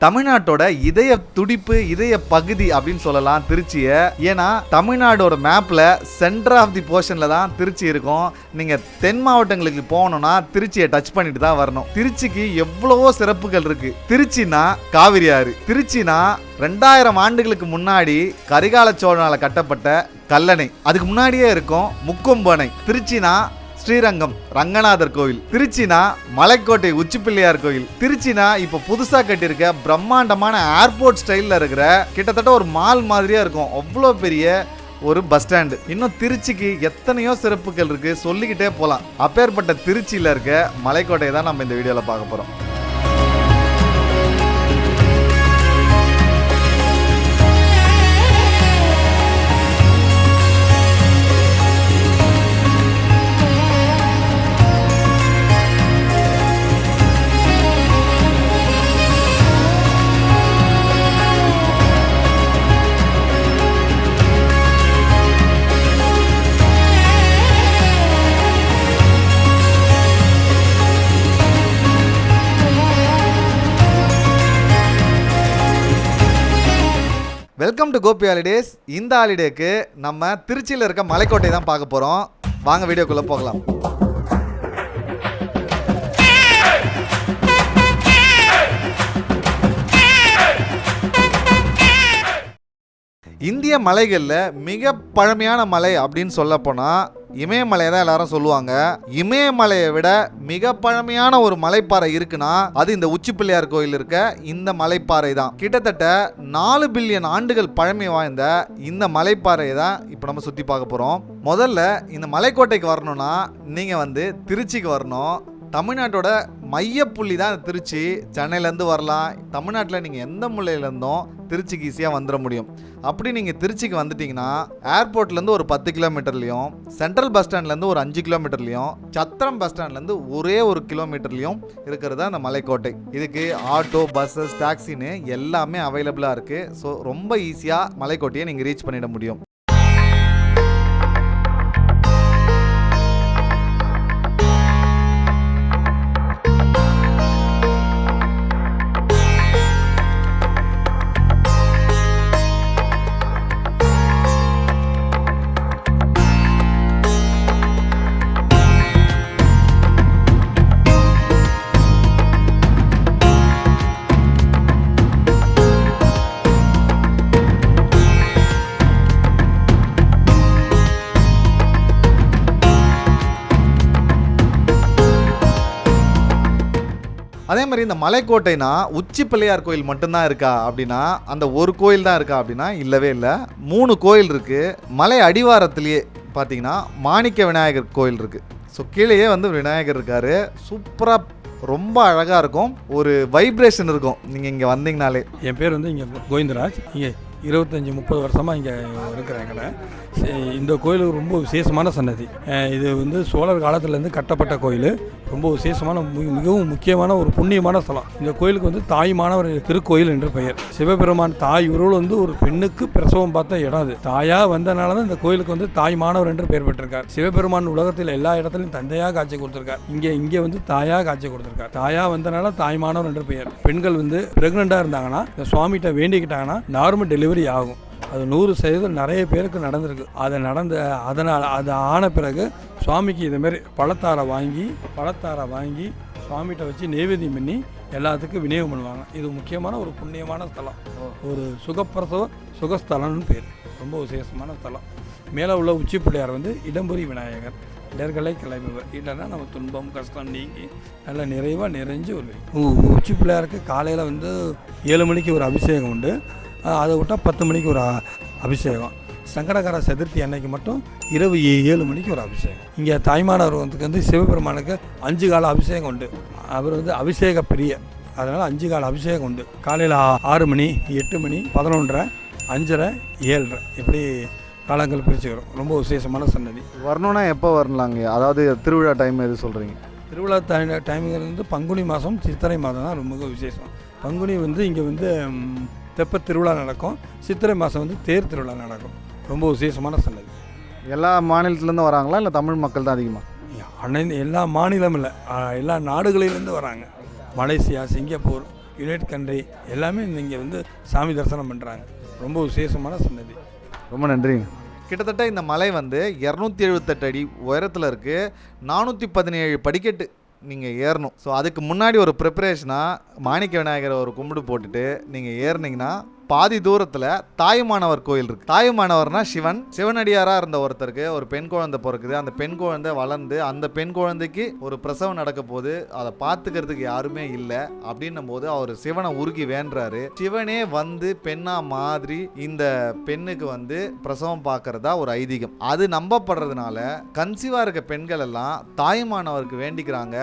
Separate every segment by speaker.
Speaker 1: தமிழ்நாட்டோட இதய துடிப்பு இதய பகுதி அப்படின்னு சொல்லலாம் திருச்சியை. ஏன்னா தமிழ்நாடோட மேப்ல சென்டர் ஆஃப் தி போர்ஷன்ல தான் திருச்சி இருக்கும். நீங்க தென் மாவட்டங்களுக்கு போகணும்னா திருச்சியை டச் பண்ணிட்டு தான் வரணும். திருச்சிக்கு எவ்வளவோ சிறப்புகள் இருக்கு. திருச்சினா காவிரி ஆறு, திருச்சினா 2000 ஆண்டுகளுக்கு முன்னாடி கரிகால சோழனால கட்டப்பட்ட கல்லணை, அதுக்கு முன்னாடியே இருக்கும் முக்கொம்பு. திருச்சினா ஸ்ரீரங்கம் ரங்கநாதர் கோவில், திருச்சினா மலைக்கோட்டை உச்சிப்பிள்ளையார் கோவில், திருச்சினா இப்ப புதுசா கட்டியிருக்க பிரம்மாண்டமான ஏர்போர்ட் ஸ்டைல்ல இருக்கிற கிட்டத்தட்ட ஒரு மால் மாதிரியா இருக்கும் அவ்வளோ பெரிய ஒரு பஸ் ஸ்டாண்டு. இன்னும் திருச்சிக்கு எத்தனையோ சிறப்புகள் இருக்கு, சொல்லிக்கிட்டே போலாம். அப்பேற்பட்ட திருச்சியில இருக்க மலைக்கோட்டையை தான் நம்ம இந்த வீடியோல பார்க்க போறோம். Welcome to Gopi holidays. இந்த ஹாலிடேக்கு நம்ம திருச்சியில் இருக்க மலைக்கோட்டை தான் பார்க்க போகிறோம். வாங்க வீடியோக்குள்ளே போகலாம். இந்திய மலைகளில் மிக பழமையான மலை அப்படின்னு சொல்ல போனால் இமயமலையை தான் எல்லாரும் சொல்லுவாங்க. இமயமலையை விட மிக பழமையான ஒரு மலைப்பாறை இருக்குன்னா அது இந்த உச்சிப்பிள்ளையார் கோயில் இருக்க இந்த மலைப்பாறை தான். கிட்டத்தட்ட 4 பில்லியன் ஆண்டுகள் பழமை வாய்ந்த இந்த மலைப்பாறையை தான் இப்போ நம்ம சுற்றி பார்க்க போகிறோம். முதல்ல இந்த மலைக்கோட்டைக்கு வரணும்னா நீங்கள் திருச்சிக்கு வரணும். தமிழ்நாட்டோட மையப்புள்ளி தான் திருச்சி. சென்னையிலேருந்து வரலாம். தமிழ்நாட்டில் நீங்கள் எந்த மூலையிலேருந்தும் திருச்சிக்கு ஈஸியாக வந்துட முடியும். அப்படி நீங்கள் திருச்சிக்கு வந்துட்டிங்கன்னா ஏர்போர்ட்லேருந்து ஒரு 10 கிலோமீட்டர்லையும், சென்ட்ரல் பஸ் ஸ்டாண்ட்லேருந்து ஒரு 5 கிலோமீட்டர்லையும், சத்திரம் பஸ் ஸ்டாண்ட்லேருந்து ஒரே 1 கிலோமீட்டர்லையும் இருக்கிறது அந்த மலைக்கோட்டை. இதுக்கு ஆட்டோ, பஸ்ஸஸ், டாக்ஸின்னு எல்லாமே அவைலபிளாக இருக்குது. ஸோ ரொம்ப ஈஸியாக மலைக்கோட்டையை நீங்கள் ரீச் பண்ணிட முடியும். அதே மாதிரி இந்த மலைக்கோட்டைனா உச்சி பிள்ளையார் கோயில் மட்டும்தான் இருக்கா அப்படின்னா அந்த ஒரு கோயில் தான் இருக்கா அப்படின்னா இல்லவே இல்லை. 3 கோயில் இருக்குது. மலை அடிவாரத்திலேயே பார்த்தீங்கன்னா மாணிக்க விநாயகர் கோயில் இருக்குது. ஸோ கீழேயே விநாயகர் இருக்கார். சூப்பராக ரொம்ப அழகாக இருக்கும். ஒரு வைப்ரேஷன் இருக்கும் நீங்கள் இங்கே வந்தீங்கனாலே.
Speaker 2: என் பேர் இங்கே கோவிந்தராஜ். இங்கே 25-30 வருஷமாக இங்கே இருக்கிறாங்க. இந்த கோயில் ரொம்ப விசேஷமான சன்னதி. இது சோழர் காலத்துலேருந்து கட்டப்பட்ட கோயில். ரொம்ப விசேஷமான மிகவும் முக்கியமான ஒரு புண்ணியமான ஸ்தலம். இந்த கோயிலுக்கு தாய்மானவர் திருக்கோயில் என்று பெயர். சிவபெருமான் தாய் உருள் ஒரு பெண்ணுக்கு பிரசவம் பார்த்த இடம். அது தாயாக வந்தனால தான் இந்த கோயிலுக்கு தாய்மானவர் என்று பெயர் பெற்றிருக்கார். சிவபெருமான் உலகத்தில் எல்லா இடத்துலையும் தந்தையாக காட்சி கொடுத்திருக்கார். இங்கே தாயாக காட்சி கொடுத்திருக்கார். தாயாக வந்தனால தாய்மானவர் என்று பெயர். பெண்கள் பிரெக்னெண்டாக இருந்தாங்கன்னா இந்த சுவாமிகிட்ட வேண்டிக்கிட்டாங்கன்னா நார்மல் டெலிவரி ஆகும். அது 100% நிறைய பேருக்கு நடந்திருக்கு. அதனால் அது ஆன பிறகு சுவாமிக்கு இதுமாரி பழத்தாரை வாங்கி சுவாமிகிட்ட வச்சு நைவேத்தியம் பண்ணி எல்லாத்துக்கும் விநியோகம் பண்ணுவாங்க. இது முக்கியமான ஒரு புண்ணியமான ஸ்தலம். ஒரு சுகஸ்தலம்னு பேர். ரொம்ப விசேஷமான ஸ்தலம். மேலே உள்ள உச்சி பிள்ளையார் இடம்புரி விநாயகர். இடர்களை கிளம்புவர். இல்லைன்னா நம்ம துன்பம் கஷ்டம் நீங்கி நல்லா நிறைவாக நிறைஞ்சு வருவேன். உச்சி பிள்ளையாருக்கு காலையில் 7 மணிக்கு ஒரு அபிஷேகம் உண்டு. அதை விட்டால் 10 மணிக்கு ஒரு அபிஷேகம். சங்கடகர சதுர்த்தி அன்னைக்கு மட்டும் இரவு 7 மணிக்கு ஒரு அபிஷேகம். இங்கே தாய்மானவர் சிவபெருமானுக்கு 5 கால அபிஷேகம் உண்டு. அவர் அபிஷேக பிரிய, அதனால் 5 கால அபிஷேகம் உண்டு. காலையில் 6 மணி, 8 மணி, 11:30, 5:30, 7:30 இப்படி காலங்கள் பிரிச்சுக்கிறோம். ரொம்ப விசேஷமான சன்னதி.
Speaker 1: வரணும்னா எப்போ வரலாங்க? அதாவது திருவிழா டைம் எது சொல்கிறீங்க?
Speaker 2: திருவிழா டைமிங் பங்குனி மாதம், சித்திரை மாதம் தான் ரொம்ப விசேஷம். பங்குனி இங்கே தெப்ப திருவிழா நடக்கும். சித்திரை மாதம் தேர் திருவிழா நடக்கும். ரொம்ப விசேஷமான சன்னதி.
Speaker 1: எல்லா மாநிலத்துலேருந்து வராங்களா இல்லை தமிழ் மக்கள் தான் அதிகமாக?
Speaker 2: எல்லா மாநிலம் இல்லை, எல்லா நாடுகளிலேருந்து வராங்க. மலேசியா, சிங்கப்பூர், யுனைடெட் கண்ட்ரி எல்லாமே இங்கே வந்து சாமி தரிசனம் பண்ணுறாங்க. ரொம்ப விசேஷமான சன்னதி.
Speaker 1: ரொம்ப நன்றி. கிட்டத்தட்ட இந்த மலை வந்து 278 அடி உயரத்தில் இருக்குது. 417 படிக்கட்டு நீங்கள் ஏறணும். ஸோ அதுக்கு முன்னாடி ஒரு ப்ரிப்பரேஷனாக மாணிக்க விநாயகரை ஒரு கும்பிடு போட்டுட்டு நீங்கள் ஏறினீங்கன்னா பாதி தூரத்தில் தாயுமானவர் கோயில் இருக்குது. தாயுமானவர்னா சிவனடியாராக இருந்த ஒருத்தருக்கு ஒரு பெண் குழந்தை பிறக்குது. அந்த பெண் குழந்தை வளர்ந்து அந்த பெண் குழந்தைக்கு ஒரு பிரசவம் நடக்க போது அதை பார்த்துக்கிறதுக்கு யாருமே இல்லை அப்படின்னும் போது அவர் சிவனை உருகி வேண்டுறாரு. சிவனே வந்து பெண்ணா மாதிரி இந்த பெண்ணுக்கு வந்து பிரசவம் பார்க்கறதா ஒரு ஐதீகம். அது நம்பப்படுறதுனால கன்சீவாக இருக்க பெண்கள் எல்லாம் தாயுமானவருக்கு வேண்டிக்கிறாங்க,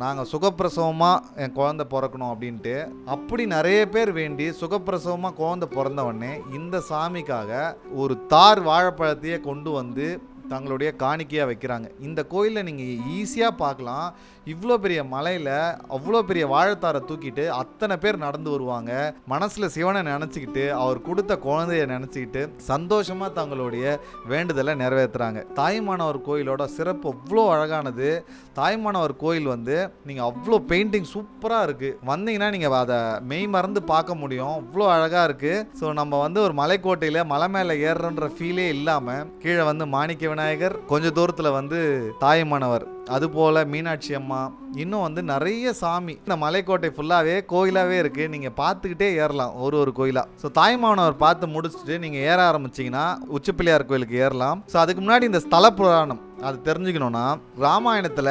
Speaker 1: நாங்கள் சுகப்பிரசவமாக என் குழந்தை பிறக்கணும் அப்படின்ட்டு. அப்படி நிறைய பேர் வேண்டி சுகப்பிரசவமாக குழந்தை பிறந்தவொடனே இந்த சாமிக்காக ஒரு தார் வாழைப்பழத்தையே கொண்டு வந்து தங்களுடைய காணிக்கையாக வைக்கிறாங்க. இந்த கோயிலில் நீங்கள் ஈஸியாக பார்க்கலாம். இவ்வளோ பெரிய மலையில் அவ்வளோ பெரிய வாழைத்தாரை தூக்கிட்டு அத்தனை பேர் நடந்து வருவாங்க. மனசில் சிவனை நினச்சிக்கிட்டு அவர் கொடுத்த குழந்தைய நினச்சிக்கிட்டு சந்தோஷமாக தங்களுடைய வேண்டுதலை நிறைவேற்றுறாங்க. தாயுமானவர் கோயிலோட சிறப்பு அவ்வளோ அழகானது. தாயுமானவர் கோயில் வந்து நீங்கள் அவ்வளோ பெயிண்டிங் சூப்பராக இருக்குது. வந்தீங்கன்னா நீங்கள் அதை மெய் மறந்து பார்க்க முடியும். அவ்வளோ அழகாக இருக்குது. ஸோ நம்ம வந்து ஒரு மலைக்கோட்டையில் மலை மேலே ஏறுறன்ற ஃபீலே இல்லாமல் கீழே வந்து மாணிக்க விநாயகர், கொஞ்சம் தூரத்தில் வந்து தாயுமானவர், அதுபோல் மீனாட்சி அம்மா, இன்னும் வந்து நிறைய சாமி. இந்த மலைக்கோட்டை ஃபுல்லாகவே கோயிலாகவே இருக்குது. நீங்கள் பார்த்துக்கிட்டே ஏறலாம் ஒரு கோயிலாக. ஸோ தாயுமானவர் பார்த்து முடிச்சுட்டு நீங்கள் ஏற ஆரம்பிச்சிங்கன்னா உச்சிப்பிள்ளையார் கோயிலுக்கு ஏறலாம். ஸோ அதுக்கு முன்னாடி இந்த ஸ்தல புராணம் அது தெரிஞ்சுக்கணுன்னா, ராமாயணத்தில்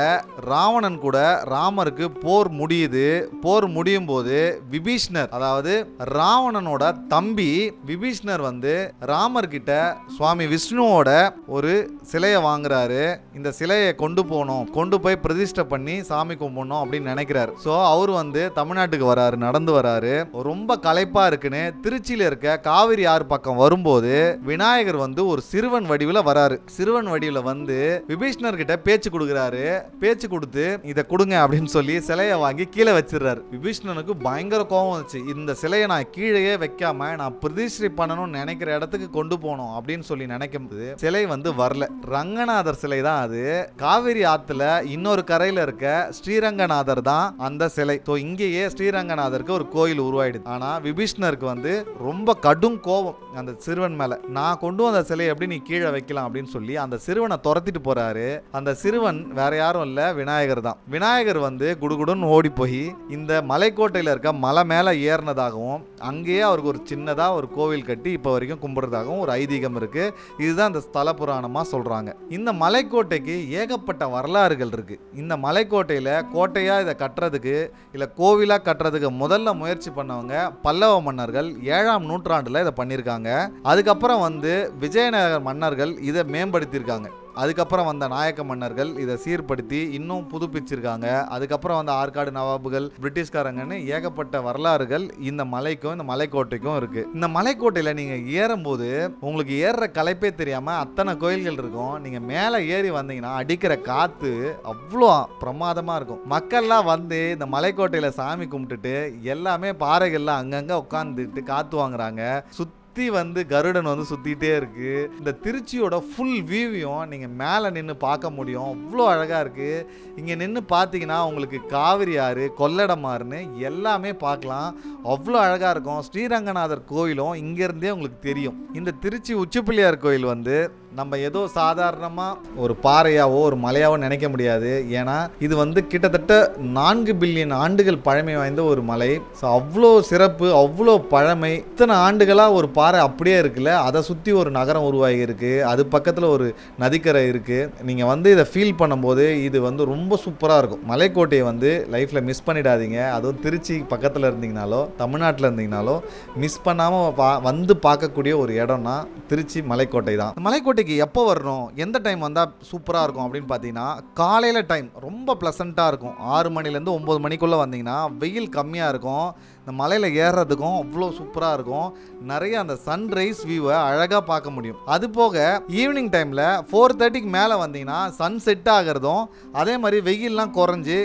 Speaker 1: ராவணன் கூட ராமருக்கு போர் முடியுது. போர் முடியும் போது விபீஷ்ணர், அதாவது ராவணனோட தம்பி விபீஷ்ணர் வந்து ராமர்கிட்ட சுவாமி விஷ்ணுவோட ஒரு சிலையை வாங்குறாரு. இந்த சிலையை கொண்டு போகணும், கொண்டு போய் பிரதிஷ்டை பண்ணி சாமி கும்பிடணும் அப்படின்னு நினைக்கிறாரு. ஸோ அவர் வந்து தமிழ்நாட்டுக்கு வராரு, நடந்து வராரு. ரொம்ப களைப்பா இருக்குன்னு திருச்சியில் இருக்க காவிரி ஆறு பக்கம் வரும்போது விநாயகர் வந்து ஒரு சிறுவன் வடிவில் வராரு. சிறுவன் வடிவில் வந்து விபீஷ்ணர் கிட்ட பேச்சு கொடுக்குறாரு. பேச்சு கொடுத்து இதை கொடுங்க அப்படின்னு சொல்லி சிலையை வாங்கி கீழே வச்சிடறாரு. விபீஷ்ணனுக்கு பயங்கர கோபம் வந்துச்சு. இந்த சிலையை நான் கீழேயே வைக்காம நான் பிரதிஷ்டை பண்ணணும்னு நினைக்கிற இடத்துக்கு கொண்டு போகணும் அப்படின்னு சொல்லி நினைக்கும் போது சிலை வந்து வரல. ரங்கநாதர் சிலை தான் அது. காவிரி ஆத்துல இன்னொரு கரையில இருக்க ஸ்ரீரங்கநாதர் தான் அந்த சிலை. ஸோ இங்கேயே ஸ்ரீரங்கநாதருக்கு ஒரு கோயில் உருவாயிடுது. ஆனா விபீஷ்ணருக்கு வந்து ரொம்ப கடும் கோபம் அந்த சிறுவன் மேல. நான் கொண்டு வந்த சிலையை எப்படி நீ கீழே வைக்கலாம் அப்படின்னு சொல்லி அந்த சிறுவனை துரத்திட்டு போறாரு. அந்த சிறுவன் வேற யாரும் இல்ல, விநாயகர் தான். விநாயகர் வந்து குடுகுடுன்னு ஓடி போய் இந்த மலைக்கோட்டையில இருக்க மலை மேல ஏறினதாகவும் அங்கேயே அவருக்கு ஒரு சின்னதா ஒரு கோவில் கட்டி இப்ப வரைக்கும் கும்பிடுறதாகவும் ஒரு ஐதீகம் இருக்கு. இதுதான் இந்த ஸ்தல புராணமா சொல்றாங்க. இந்த மலைக்கோட்டைக்கு ஏகப்பட்ட வரலாறுகள் இருக்கு. இந்த மலைக்கோட்டையில கோட்டையா இதை கட்டுறதுக்கு இல்ல கோவிலா கட்டுறதுக்கு முதல்ல முயற்சி பண்ணவங்க பல்லவ மன்னர்கள் 7ஆம் நூற்றாண்டுல இதை பண்ணியிருக்காங்க. அதுக்கப்புறம் வந்து விஜயநகர மன்னர்கள் இதை மேம்படுத்தியிருக்காங்க. அதுக்கப்புறம் வந்த நாயக்க மன்னர்கள் இதை சீர்படுத்தி இன்னும் புதுப்பிச்சிருக்காங்க. அதுக்கப்புறம் வந்த ஆற்காடு நவாபுகள், பிரிட்டிஷ்காரங்கன்னு ஏகப்பட்ட வரலாறுகள் இந்த மலைக்கும் இந்த மலைக்கோட்டைக்கும் இருக்கு. இந்த மலைக்கோட்டையில நீங்க ஏறும்போது உங்களுக்கு ஏறுற களைப்பே தெரியாம அத்தனை கோயில்கள் இருக்கும். நீங்க மேலே ஏறி வந்தீங்கன்னா அடிக்கிற காத்து அவ்வளோ பிரமாதமா இருக்கும். மக்கள்லாம் வந்து இந்த மலைக்கோட்டையில சாமி கும்பிட்டுட்டு எல்லாமே பாறைகள்லாம் அங்கங்க உட்காந்துட்டு காத்து வாங்குறாங்க. சுத்தி வந்து கருடன் வந்து சுத்திட்டே இருக்கு. இந்த திருச்சியோட ஃபுல் வியூவையும் நீங்க மேலே நின்று பார்க்க முடியும். அவ்வளோ அழகா இருக்கு. இங்க நின்று பார்த்தீங்கன்னா உங்களுக்கு காவிரி ஆறு, கொள்ளடமாறுன்னு எல்லாமே பார்க்கலாம். அவ்வளோ அழகா இருக்கும். ஸ்ரீரங்கநாதர் கோயிலும் இங்கேருந்தே உங்களுக்கு தெரியும். இந்த திருச்சி உச்சிப்பிள்ளையார் கோயில் வந்து நம்ம ஏதோ சாதாரணமாக ஒரு பாறையாவோ ஒரு மலையாவோ நினைக்க முடியாது. ஏன்னா இது வந்து கிட்டத்தட்ட 4 பில்லியன் ஆண்டுகள் பழமை வாய்ந்த ஒரு மலை. ஸோ அவ்வளோ சிறப்பு, அவ்வளோ பழமை. இத்தனை ஆண்டுகளாக ஒரு பாறை அப்படியே இருக்குல்ல, அதை சுற்றி ஒரு நகரம் உருவாகி இருக்கு. அது பக்கத்தில் ஒரு நதிக்கரை இருக்கு. நீங்கள் வந்து இதை ஃபீல் பண்ணும்போது இது வந்து ரொம்ப சூப்பராக இருக்கும். மலைக்கோட்டையை வந்து லைஃப்பில் மிஸ் பண்ணிடாதீங்க. அதுவும் திருச்சி பக்கத்தில் இருந்தீங்கனாலோ தமிழ்நாட்டில் இருந்தீங்கனாலோ மிஸ் பண்ணாமல் வந்து பார்க்கக்கூடிய ஒரு இடம்னா திருச்சி மலைக்கோட்டை தான். மலைக்கோட்டை எப்போ வரணும், எந்த டைம் வந்தால் சூப்பராக இருக்கும் அப்படின்னு பார்த்தீங்கன்னா, காலையில் டைம் ரொம்ப ப்ளசண்ட்டாக இருக்கும். 6 மணிலேருந்து 9 மணிக்குள்ளே வந்தீங்கன்னா வெயில் கம்மியாக இருக்கும். இந்த மலையில் ஏறுறதுக்கும் அவ்வளோ சூப்பராக இருக்கும். நிறைய அந்த சன்ரைஸ் வியூவை அழகாக பார்க்க முடியும். அது போக ஈவினிங் டைமில் 4:30க்கு மேலே வந்தீங்கன்னா சன் செட் ஆகிறதும் அதே மாதிரி வெயிலெலாம் குறைஞ்சி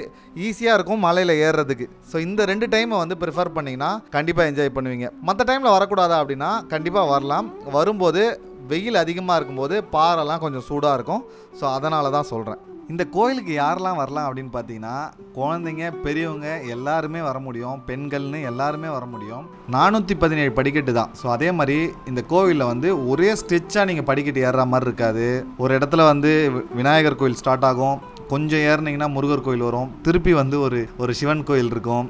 Speaker 1: ஈஸியாக இருக்கும் மலையில் ஏறுறதுக்கு. ஸோ இந்த 2 டைமை வந்து ப்ரிஃபர் பண்ணிங்கன்னா கண்டிப்பாக என்ஜாய் பண்ணுவீங்க. மற்ற டைமில் வரக்கூடாதா அப்படின்னா கண்டிப்பாக வரலாம். வரும்போது வெயில் அதிகமாக இருக்கும்போது பாறைலாம் கொஞ்சம் சூடாக இருக்கும். ஸோ அதனால தான் சொல்கிறேன். இந்த கோயிலுக்கு யாரெல்லாம் வரலாம் அப்படின்னு பார்த்தீங்கன்னா குழந்தைங்க பெரியவங்க எல்லாருமே வர முடியும், பெண்கள்னு எல்லாருமே வர முடியும். 417 படிக்கட்டு தான். ஸோ அதே மாதிரி இந்த கோவிலில் வந்து ஒரே ஸ்ட்ரெச்சாக நீங்கள் படிக்கட்டு ஏறுற மாதிரி இருக்காது. ஒரு இடத்துல வந்து விநாயகர் கோயில் ஸ்டார்ட் ஆகும், கொஞ்சம் ஏறினீங்கன்னா முருகர் கோயில் வரும், திருப்பி வந்து ஒரு சிவன் கோயில் இருக்கும்,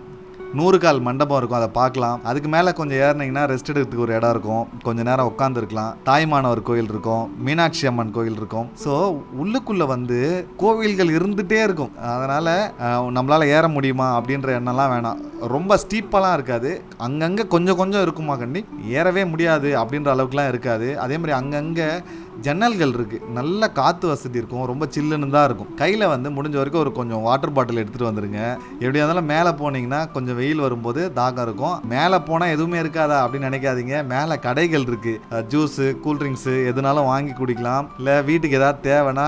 Speaker 1: 100 கால் மண்டபம் இருக்கும், அதை பார்க்கலாம். அதுக்கு மேலே கொஞ்சம் ஏறினீங்கன்னா ரெஸ்ட் எடுக்கிறதுக்கு ஒரு இடம் இருக்கும், கொஞ்சம் நேரம் உட்காந்துருக்கலாம். தாய்மானவர் கோயில் இருக்கும், மீனாட்சி அம்மன் கோயில் இருக்கும். ஸோ உள்ளுக்குள்ளே வந்து கோவில்கள் இருந்துகிட்டே இருக்கும். அதனால் நம்மளால் ஏற முடியுமா அப்படின்ற எண்ணம்லாம் வேணாம். ரொம்ப ஸ்டீப்பாலாம் இருக்காது, அங்கங்கே கொஞ்சம் கொஞ்சம் இருக்குமா கண்டி, ஏறவே முடியாது அப்படின்ற அளவுக்குலாம் இருக்காது. அதே மாதிரி அங்கங்கே ஜன்னல்கள் இருக்குது, நல்ல காற்று வசதி இருக்கும், ரொம்ப சில்லுன்னு தான் இருக்கும். கையில் வந்து முடிஞ்ச வரைக்கும் ஒரு கொஞ்சம் வாட்டர் பாட்டில் எடுத்துகிட்டு வந்துடுங்க. எப்படியா இருந்தாலும் மேலே போனீங்கன்னா கொஞ்சம் வெயில் வரும்போது தாகம் இருக்கும். மேலே போனால் எதுவுமே இருக்காதா அப்படின்னு நினைக்காதீங்க. மேலே கடைகள் இருக்குது, ஜூஸு கூல்ட்ரிங்க்ஸு எதுனாலும் வாங்கி குடிக்கலாம். இல்லை வீட்டுக்கு ஏதாவது தேவைன்னா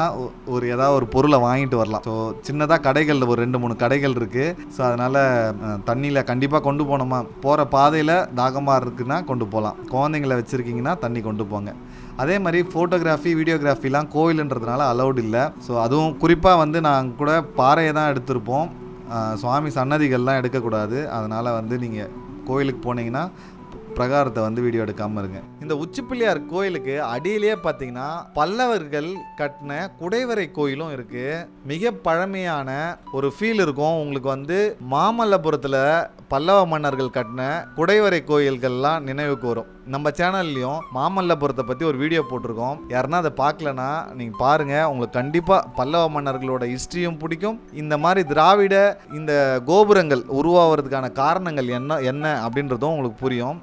Speaker 1: ஏதாவது ஒரு பொருளை வாங்கிட்டு வரலாம். ஸோ சின்னதாக கடைகளில் ஒரு 2-3 கடைகள் இருக்குது. ஸோ அதனால் தண்ணியில் கண்டிப்பாக கொண்டு போனோமா, போகிற பாதையில் தாகமாக இருக்குன்னா கொண்டு போகலாம். குழந்தைங்கள வச்சுருக்கீங்கன்னா தண்ணி கொண்டு போங்க. அதே மாதிரி ஃபோட்டோகிராஃபி வீடியோகிராஃபிலாம் கோவிலுன்றதுனால அலௌட் இல்லை. ஸோ அதுவும் குறிப்பாக வந்து நாங்கள் கூட பாறையை தான் எடுத்திருப்போம், சுவாமி சன்னதிகள்லாம் எடுக்கக்கூடாது. அதனால் வந்து நீங்கள் கோயிலுக்கு போனீங்கன்னா பிரகாரத்தை வந்து வீடியோ எடுக்காமல் இருங்க. இந்த உச்சிப்பிள்ளையார் கோயிலுக்கு அடியிலேயே பார்த்தீங்கன்னா பல்லவர்கள் கட்டின குடைவரை கோயிலும் இருக்குது. மிக பழமையான ஒரு ஃபீல் இருக்கும் உங்களுக்கு. வந்து மாமல்லபுரத்தில் பல்லவ மன்னர்கள் கட்டின குடைவரை கோயில்கள்லாம் நினைவுக்கு வரும். நம்ம சேனல்லையும் மாமல்லபுரத்தை பற்றி ஒரு வீடியோ போட்டிருக்கோம், யாருன்னா அதை பார்க்கலன்னா நீங்கள் பாருங்கள். உங்களுக்கு கண்டிப்பாக பல்லவ மன்னர்களோட ஹிஸ்ட்ரியும் பிடிக்கும். இந்த மாதிரி திராவிட இந்த கோபுரங்கள் உருவாகிறதுக்கான காரணங்கள் என்ன அப்படின்றதும் உங்களுக்கு புரியும்.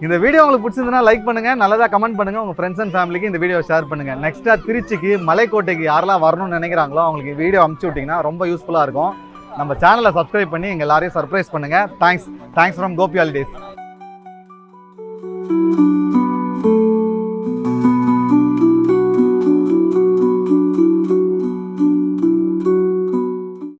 Speaker 3: இந்த வீடியோ உங்களுக்கு பிடிச்சிருந்தா லைக் பண்ணுங்க, நல்லதா கமெண்ட் பண்ணுங்க, உங்க ஃப்ரெண்ட்ஸ் அண்ட் ஃபேமிலிக்கு இந்த வீடியோ ஷேர் பண்ணுங்க. நெக்ஸ்டா திருச்சிக்கு மலைக்கோட்டைக்கு யாரெல்லாம் வரணும்னு நினைக்கிறாங்களோ அவங்களுக்கு வீடியோ அனுப்பிச்சு விட்டீங்கன்னா ரொம்ப யூஸ்ஃபுல்லா இருக்கும். நம்ம சேனலை சப்ஸ்கிரைப் பண்ணி எங்க எல்லாரையும் சர்ப்ரைஸ் பண்ணுங்க. Thanks from Gopi holidays.